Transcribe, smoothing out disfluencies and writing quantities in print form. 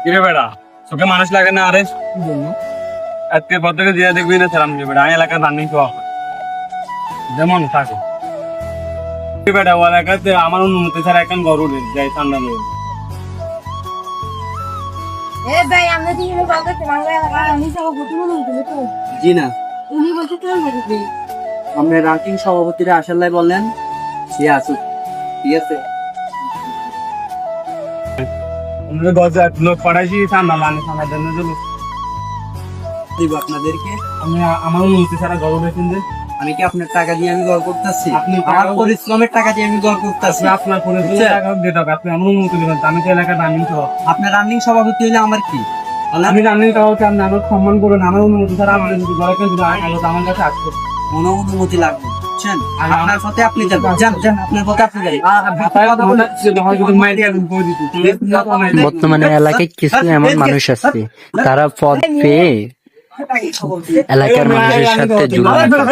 কিরে বেড়া তোকে মানুষ লাগে না? আরে আজকে পর থেকে দিয়ে দেখবি না ছিলাম যে বেড়া আমি এলাকার রানিং তো যেমন থাকো বেটা ও এলাকাতে আমার অনুমতি ছাড়া এখন ঘর উঠে যাই ঠান্ডা নেই। এ ভাই আমরা তিনজন কল করতে বাংলা আমি সভাপতি মনে হচ্ছে তো জি না, উনি বলতে কেন বলতে আমরা রাঙ্কিং সভাপতিরা আসার লাই বললেন সে আসুক, ঠিক আছে? লোক পাঠাইছি ঠান্ডা মানে ঠান্ডার জন্য দিব আপনাদেরকে। আমি আমার অনুমতি ছাড়া ঘর উঠেছেন যে আমি কি আপনার টাকা দিয়ে আমি গড় করতেছি? আপনি আমার পরিশ্রমের টাকা দিয়ে আমি গড় করতেছি। আপনার করে টাকা দিয়ে টাকা আপনি আমার অনুমতি দেবেন আমি তো এলাকার রানিং তো আপনার রানিং সভাপতি হইলে আমার কি? আমি রানিং তো আপনি আমার সম্মান করবেন আমার অনুমতি ছাড়া আমার যদি ঘরে কেউ যদি আমার কাছে আসবে কোনো অনুমতি লাগবে না, বুঝছেন? আপনার পথে আপনি যাবেন, যান যান, আপনার পথে আপনি যান। বর্তমানে এলাকায় কিছু এমন মানুষ আছে তারা পদ পেয়ে এলাকার মানুষের সাথে জুলুম করে।